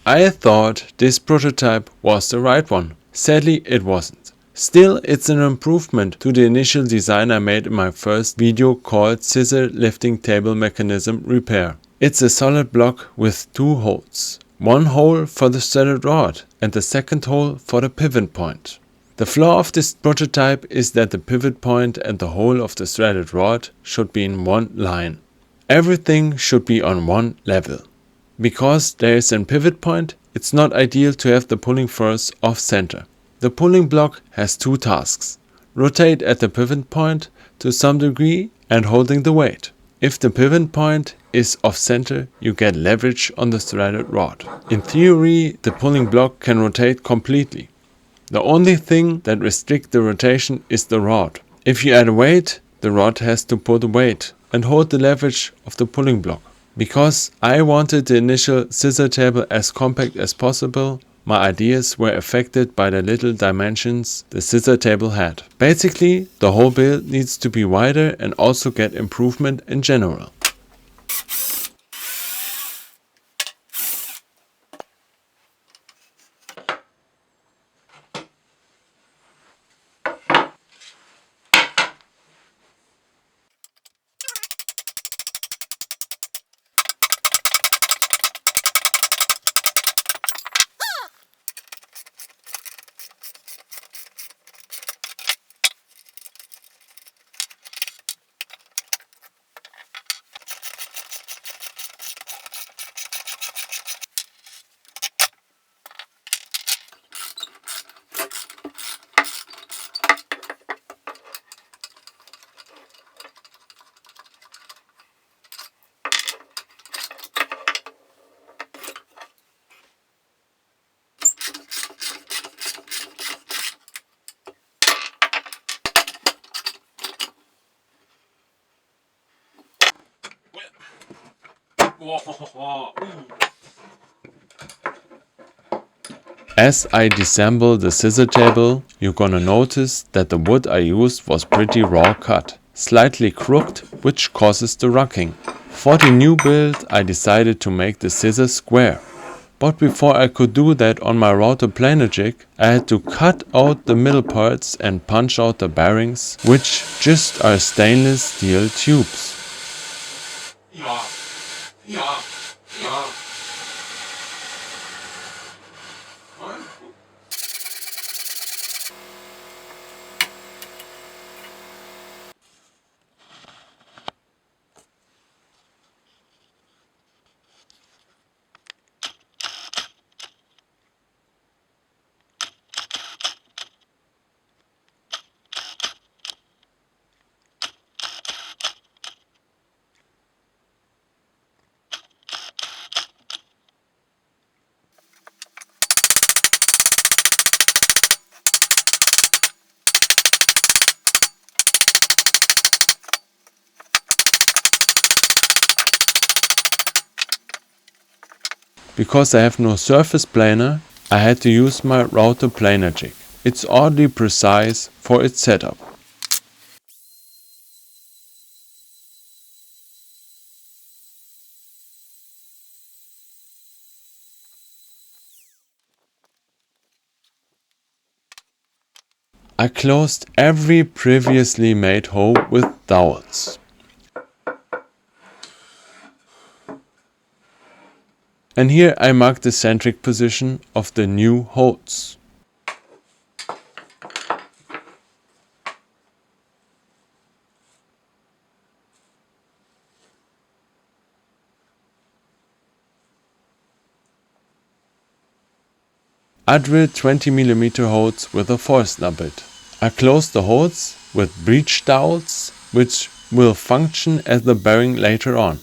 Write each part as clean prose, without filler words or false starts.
I thought this prototype was the right one. Sadly, it wasn't. Still, it's an improvement to the initial design I made in my first video called Scissor Lifting Table Mechanism Repair. It's a solid block with two holes. One hole for the threaded rod and the second hole for the pivot point. The flaw of this prototype is that the pivot point and the hole of the threaded rod should be in one line. Everything should be on one level. Because there is a pivot point, it's not ideal to have the pulling force off center. The pulling block has two tasks: rotate at the pivot point to some degree and holding the weight. If the pivot point is off center, you get leverage on the threaded rod. In theory, the pulling block can rotate completely. The only thing that restricts the rotation is the rod. If you add a weight, the rod has to pull the weight and hold the leverage of the pulling block. Because I wanted the initial scissor table as compact as possible, my ideas were affected by the little dimensions the scissor table had. Basically, the whole build needs to be wider and also get improvement in general. As I disassemble the scissor table, you're gonna notice that the wood I used was pretty raw cut, slightly crooked, which causes the rocking. For the new build, I decided to make the scissors square. But before I could do that on my router planer jig, I had to cut out the middle parts and punch out the bearings, which just are stainless steel tubes. Because I have no surface planer, I had to use my router planer jig. It's oddly precise for its setup. I closed every previously made hole with dowels. And here I mark the centric position of the new holes. I drilled 20mm holes with a Forstner bit. I closed the holes with breech dowels, which will function as the bearing later on.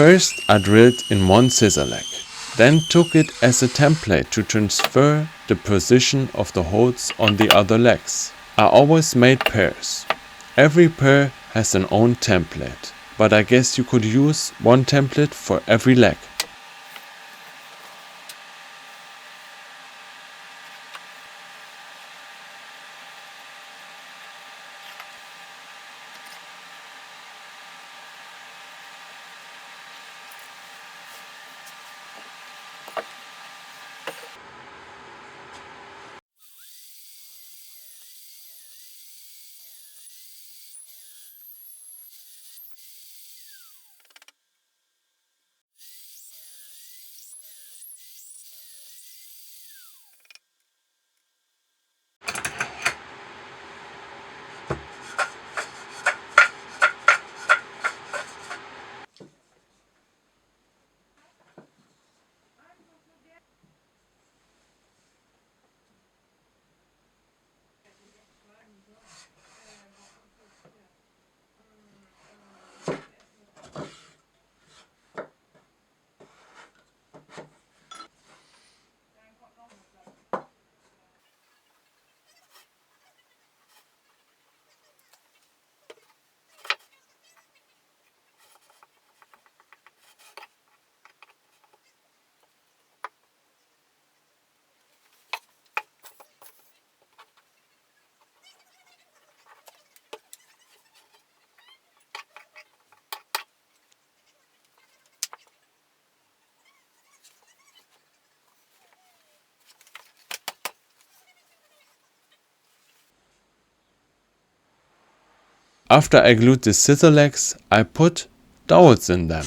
First I drilled in one scissor leg, then took it as a template to transfer the position of the holes on the other legs. I always made pairs. Every pair has an own template, but I guess you could use one template for every leg. After I glued the scissor legs, I put dowels in them.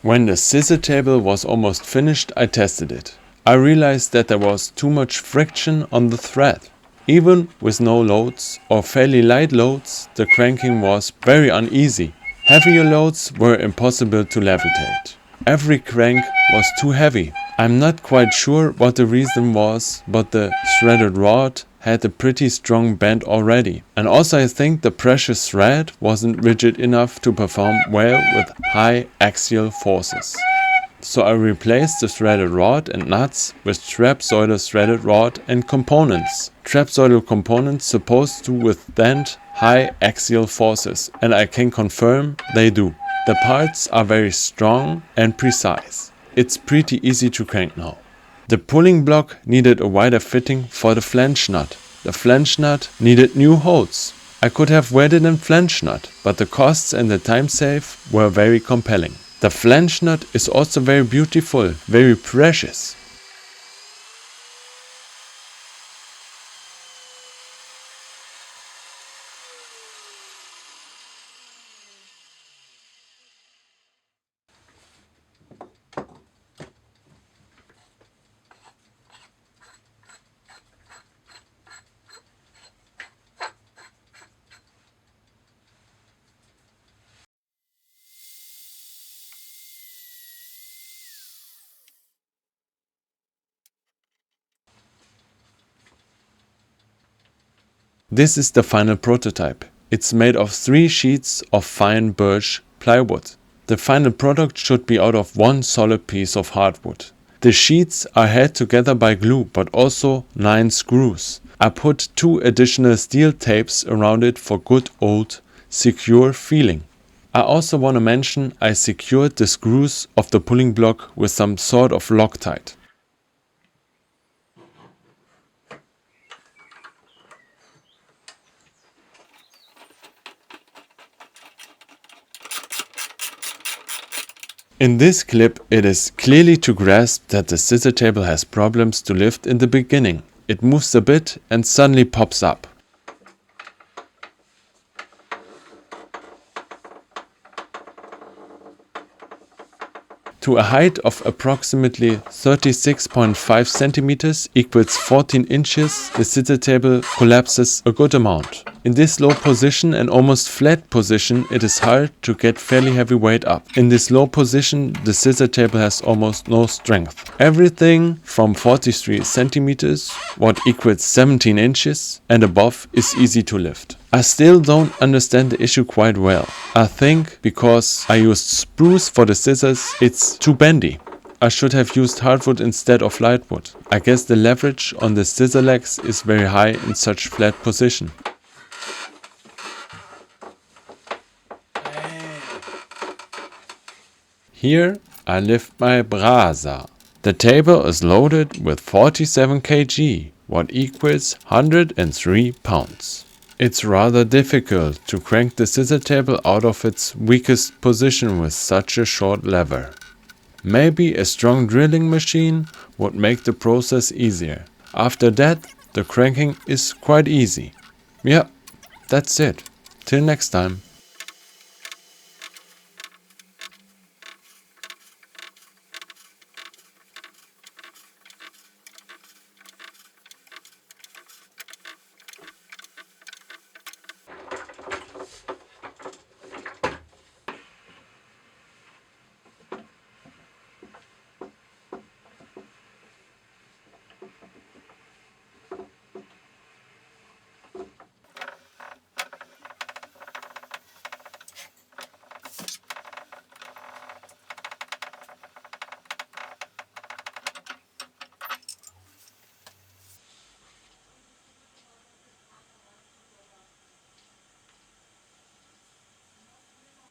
When the scissor table was almost finished, I tested it. I realized that there was too much friction on the thread. Even with no loads or fairly light loads, the cranking was very uneasy. Heavier loads were impossible to levitate. Every crank was too heavy. I'm not quite sure what the reason was, but the threaded rod had a pretty strong bend already. And also I think the precious thread wasn't rigid enough to perform well with high axial forces. So I replaced the threaded rod and nuts with trapezoidal threaded rod and components. Trapezoidal components supposed to withstand high axial forces, and I can confirm they do. The parts are very strong and precise. It's pretty easy to crank now. The pulling block needed a wider fitting for the flange nut. The flange nut needed new holes. I could have welded a flange nut, but the costs and the time save were very compelling. The flange nut is also very beautiful, very precious. This is the final prototype. It's made of 3 sheets of fine birch plywood. The final product should be out of 1 solid piece of hardwood. The sheets are held together by glue, but also 9 screws. I put 2 additional steel tapes around it for good old secure feeling. I also want to mention I secured the screws of the pulling block with some sort of Loctite. In this clip, it is clearly to grasp that the scissor table has problems to lift in the beginning. It moves a bit and suddenly pops up. To a height of approximately 36.5 centimeters equals 14 inches, the scissor table collapses a good amount. In this low position and almost flat position, it is hard to get fairly heavy weight up. In this low position, the scissor table has almost no strength. Everything from 43 centimeters, what equals 17 inches, and above is easy to lift. I still don't understand the issue quite well. I think because I used spruce for the scissors, it's too bendy. I should have used hardwood instead of lightwood. I guess the leverage on the scissor legs is very high in such flat position. Here I lift my brasa. The table is loaded with 47 kg, what equals 103 pounds. It's rather difficult to crank the scissor table out of its weakest position with such a short lever. Maybe a strong drilling machine would make the process easier. After that, the cranking is quite easy. Yeah, that's it. Till next time.